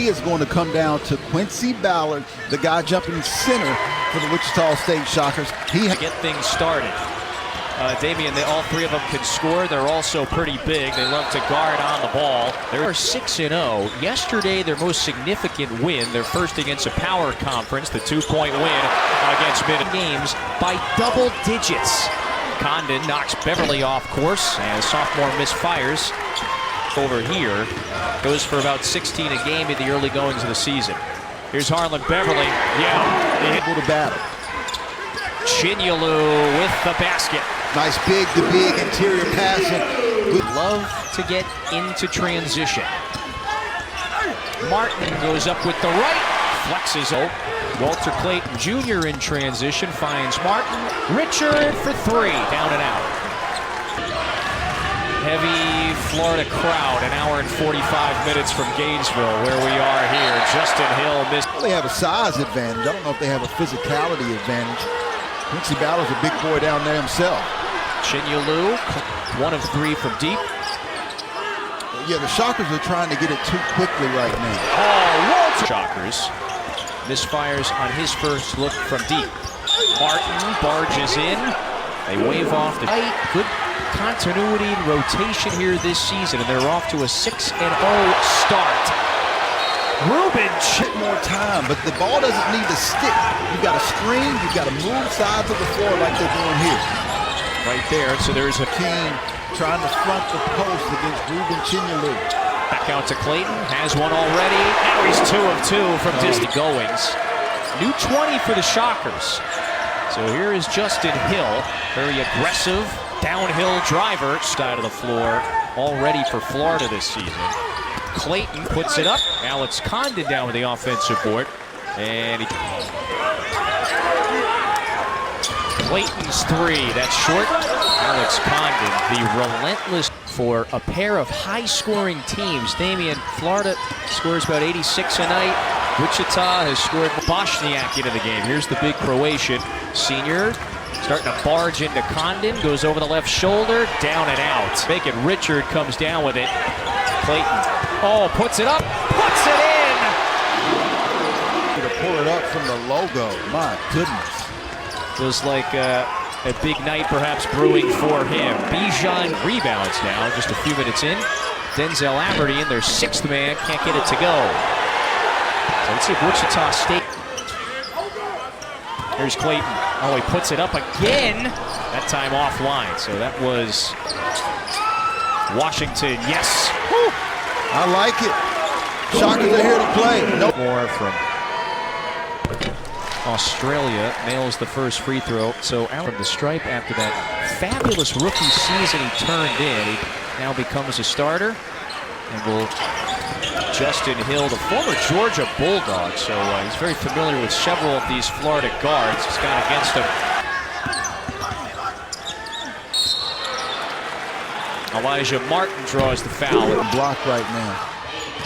is going to come down to Quincy Ballard, the guy jumping center for the Wichita State Shockers. To get things started. Damian, all three of them can score. They're also pretty big. They love to guard on the ball. They're 6-0. Yesterday, their most significant win, their first against a power conference, the 2-point win against Mid Games by double digits. Condon knocks Beverly off course, and sophomore misfires over here. Goes for about 16 a game in the early goings of the season. Here's Harlan Beverly. Yeah, they hit the battle. Chinyelu with the basket. Nice big-to-big interior passing. Good love to get into transition. Martin goes up with the right, flexes out. Walter Clayton Jr. in transition finds Martin. Richard for three, down and out. Heavy Florida crowd, an hour and 45 minutes from Gainesville, where we are here. Justin Hill missed. Well, they have a size advantage. I don't know if they have a physicality advantage. Quincy Ballard's a big boy down there himself. Chinyelu, 1 of 3 from deep. Yeah, the Shockers are trying to get it too quickly right now. Oh, Walter! Shockers misfires on his first look from deep. Martin barges in. They wave off the right. Good continuity and rotation here this season, and they're off to a 6-0 start. Ruben, bit more time, but the ball doesn't need to stick. You got to screen, you got to move sides of the floor like they're doing here. Right there, so there's a team trying to front the post against Ruben Chinyelu. Back out to Clayton, has one already. Now he's 2 of 2 from distant goings. New 20 for the Shockers. So here is Justin Hill, very aggressive, downhill driver. Side of the floor, all ready for Florida this season. Clayton puts it up. Alex Condon down with the offensive board. And Clayton's three, that's short. Alex Condon, the relentless for a pair of high-scoring teams. Damian, Florida scores about 86 a night. Wichita has scored Boshniak into the game. Here's the big Croatian senior. Starting to barge into Condon, goes over the left shoulder, down and out. Bacon Richard comes down with it. Clayton, oh, puts it up, puts it in! To pull it up from the logo, my goodness. Feels like a big night perhaps brewing for him. Bijan rebounds now, just a few minutes in. Denzel Aberdeen, their 6th man, can't get it to go. So let's see if Wichita State. Here's Clayton. Oh, he puts it up again. That time offline. So that was Washington. Yes. Woo. I like it. Shockers are here to play. No more from Australia. Nails the first free throw. So out from the stripe after that fabulous rookie season he turned in. He now becomes a starter. And will Justin Hill, the former Georgia Bulldog, so he's very familiar with several of these Florida guards. He's gone against them. Elijah Martin draws the foul. Block right now.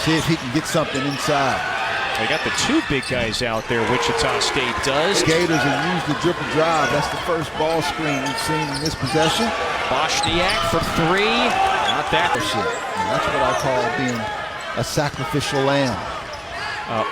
See if he can get something inside. They got the 2 big guys out there, Wichita State does. Gators have used the dribble drive. That's the first ball screen we've seen in this possession. Boshniak for 3. Not that. And that's what I call being a sacrificial lamb.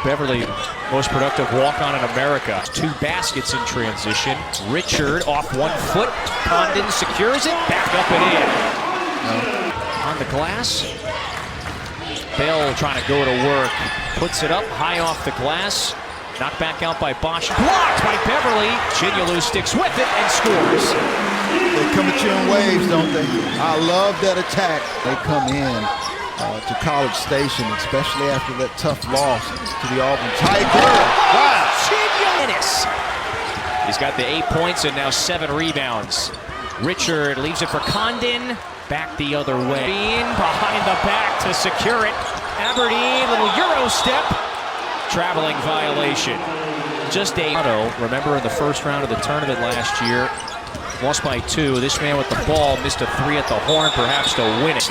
Beverly, most productive walk-on in America. 2 baskets in transition. Richard off 1 foot. Condon secures it. Back up and in. On the glass. Bell trying to go to work. Puts it up high off the glass. Knocked back out by Bosch. Blocked by Beverly. Chinyelu sticks with it and scores. They come at you in waves, don't they? I love that attack. They come in to College Station, especially after that tough loss to the Auburn Tigers. Wow. Chinyelu. He's got the 8 points and now 7 rebounds. Richard leaves it for Condon. Back the other way. Behind the back to secure it. Aberdeen, little Euro step. Traveling violation. Just a remember in the first round of the tournament last year, lost by 2. This man with the ball missed a 3 at the horn, perhaps to win it.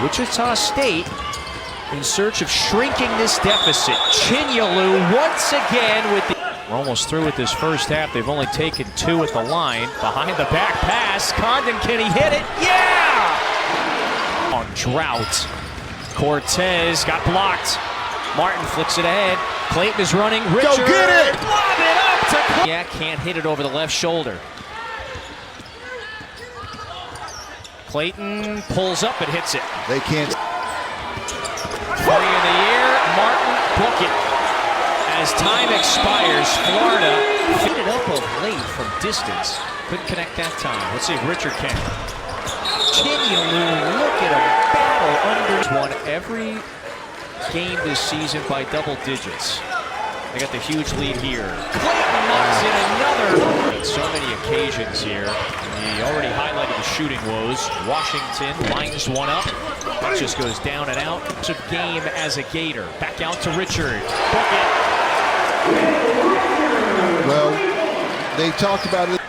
Wichita State in search of shrinking this deficit. Chinyelu once again with the... We're almost through with this first half. They've only taken 2 at the line. Behind the back pass. Condon, can he hit it? Yeah! On drought. Cortez got blocked. Martin flicks it ahead. Clayton is running. Richard. Go get it! Lob it up to yeah, can't hit it over the left shoulder. Clayton pulls up and hits it. They can't. Three in the air. Martin book it. As time expires, Florida fitted up of late from distance. Couldn't connect that time. Let's see if Richard can. Chinyolu, look at him battle under. Won every game this season by double digits. They got the huge lead here. Clayton knocks in another. So many occasions here. He already highlighted the shooting woes. Washington lines one up. That just goes down and out. It's a game as a Gator. Back out to Richard. Book it. Well, they talked about it.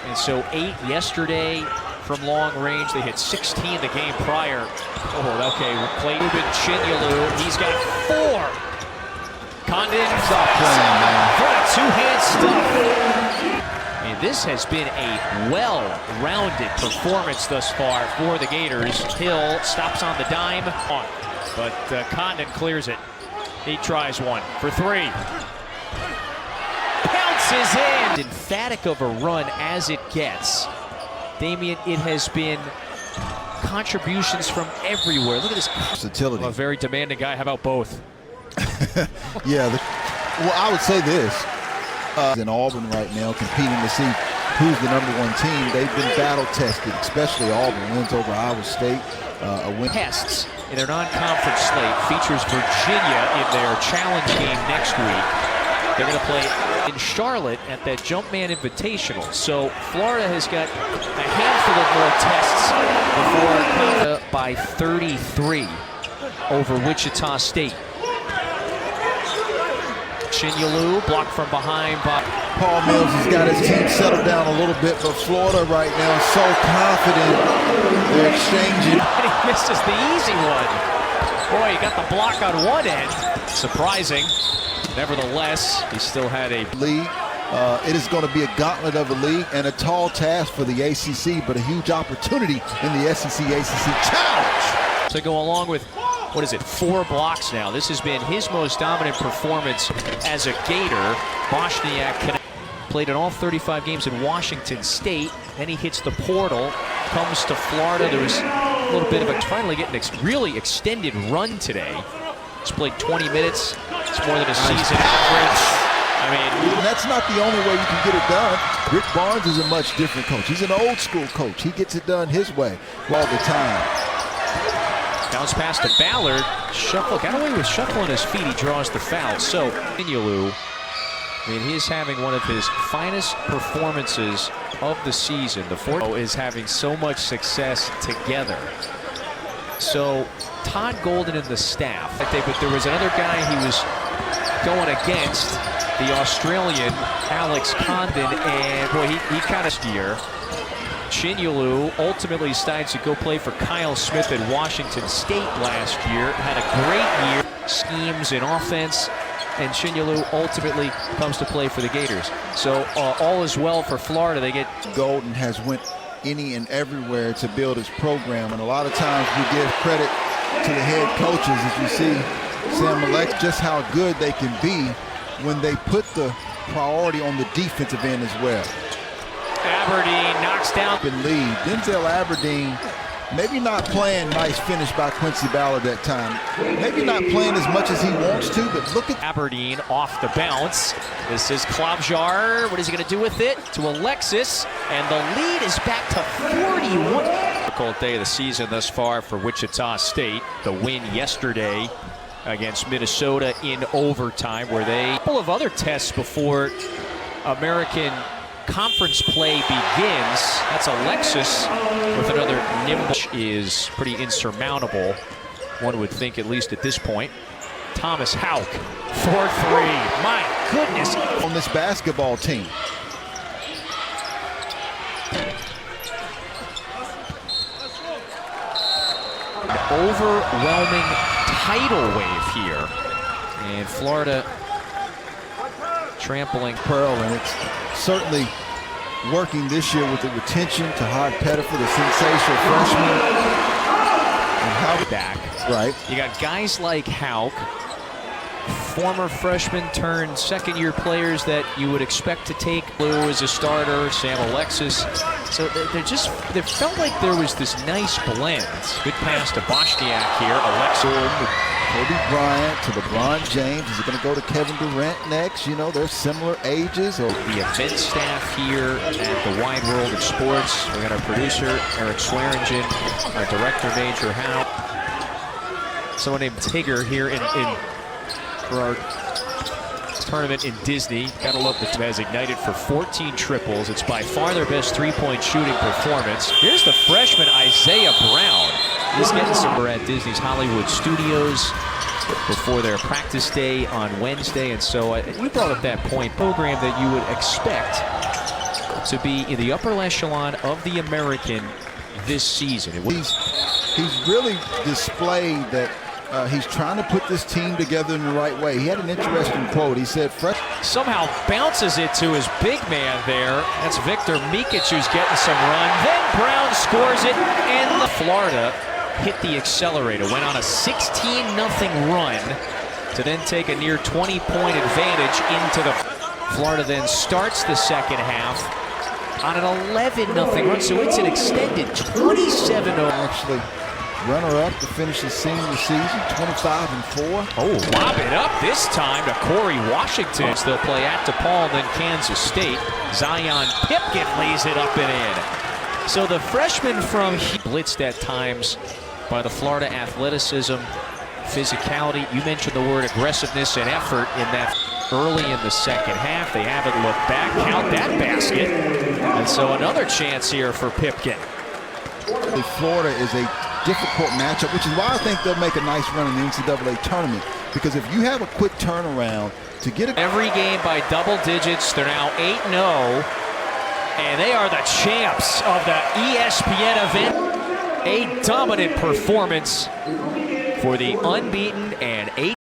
And so 8 yesterday from long range. They hit 16 the game prior. Oh, okay. Clayton Chinyolu. He's got 4. Condon Stop playing, man. For a two-hand stuff. And this has been a well-rounded performance thus far for the Gators. Hill stops on the dime, but Condon clears it. He tries one for 3. Pounces in. Emphatic of a run as it gets. Damian, it has been contributions from everywhere. Look at this versatility. A very demanding guy. How about both? Yeah. Well, I would say this. In Auburn right now, competing to see who's the #1 team. They've been battle-tested, especially Auburn. Wins over Iowa State. A win. Tests in their non-conference slate features Virginia in their challenge game next week. They're going to play in Charlotte at that Jumpman Invitational. So Florida has got a handful of more tests before by 33 over Wichita State. Chinyolu blocked from behind by Paul Mills has got his team settled down a little bit, but Florida right now is so confident. They're exchanging. And he misses the easy one. Boy, he got the block on one end. Surprising. Nevertheless, he still had a league. It is going to be a gauntlet of a league and a tall task for the ACC, but a huge opportunity in the SEC-ACC challenge. To go along with, what is it, 4 blocks now. This has been his most dominant performance as a Gator. Bosniak played in all 35 games in Washington State. Then he hits the portal, comes to Florida. There was a little bit of a, finally getting a really extended run today. He's played 20 minutes. It's more than a season average. I mean, that's not the only way you can get it done. Rick Barnes is a much different coach. He's an old school coach. He gets it done his way all the time. Bounce pass to Ballard. Shuffle, got away with shuffling his feet. He draws the foul. So, Chinyolu, I mean, he's having one of his finest performances of the season. The four is having so much success together. So, Todd Golden and the staff, but there was another guy he was going against, the Australian Alex Condon, and boy, he kind of steer. Chinyolu ultimately decides to go play for Kyle Smith at Washington State last year. Had a great year, schemes in offense, and Chinyolu ultimately comes to play for the Gators. So all is well for Florida. They get Golden has went any and everywhere to build his program, and a lot of times we give credit to the head coaches, as you see Sam Alex, just how good they can be when they put the priority on the defensive end as well. Aberdeen knocks down in lead. Denzel Aberdeen maybe not playing nice finish by Quincy Ballard that time. Maybe not playing as much as he wants to, but look at Aberdeen off the bounce. This is Klobjar. What is he going to do with it? To Alexis, and the lead is back to 41. Difficult day of the season thus far for Wichita State. The win yesterday against Minnesota in overtime, where they a couple of other tests before American conference play begins. That's Alexis with another nimble is pretty insurmountable, one would think, at least at this point. Thomas Houck, 4-3. My goodness. On this basketball team. An overwhelming tidal wave here. And Florida trampling Pearl, and it's certainly working this year with the retention to Todd Pettiford, the sensational freshman. back. Right. You got guys like Hauk, former freshman turned second-year players that you would expect to take. Blue as a starter, Sam Alexis. So they felt like there was this nice blend. Good pass to Bosniak here. Alexis. Kobe Bryant to LeBron James. Is it going to go to Kevin Durant next? You know, they're similar ages. The event staff here at the Wide World of Sports. We got our producer, Eric Swearingen, our director, Major Howe. Someone named Tigger here for our tournament in Disney. Gotta love the team has ignited for 14 triples. It's by far their best three-point shooting performance. Here's the freshman Isaiah Brown. He's getting somewhere at Disney's Hollywood Studios before their practice day on Wednesday. And so we brought up that point, program that you would expect to be in the upper echelon of the American this season. He's really displayed that he's trying to put this team together in the right way. He had an interesting quote. He said, somehow bounces it to his big man there. That's Victor Mikic who's getting some run. Then Brown scores it, and the Florida hit the accelerator. Went on a 16-0 run to then take a near 20-point advantage into the... Florida then starts the second half on an 11-0 run, so it's an extended 27-0. Actually, runner-up to finish the senior season, 25-4. Oh, lob it up this time to Corey Washington. They'll play at DePaul, then Kansas State. Zion Pipkin lays it up and in. So the freshman from blitzed at times by the Florida athleticism, physicality. You mentioned the word aggressiveness and effort in that early in the second half. They haven't looked back. Count that basket. And so another chance here for Pipkin. Florida is a difficult matchup, which is why I think they'll make a nice run in the NCAA tournament. Because if you have a quick turnaround to get every game by double digits, they're now 8-0, and they are the champs of the ESPN event. A dominant performance for the unbeaten and 8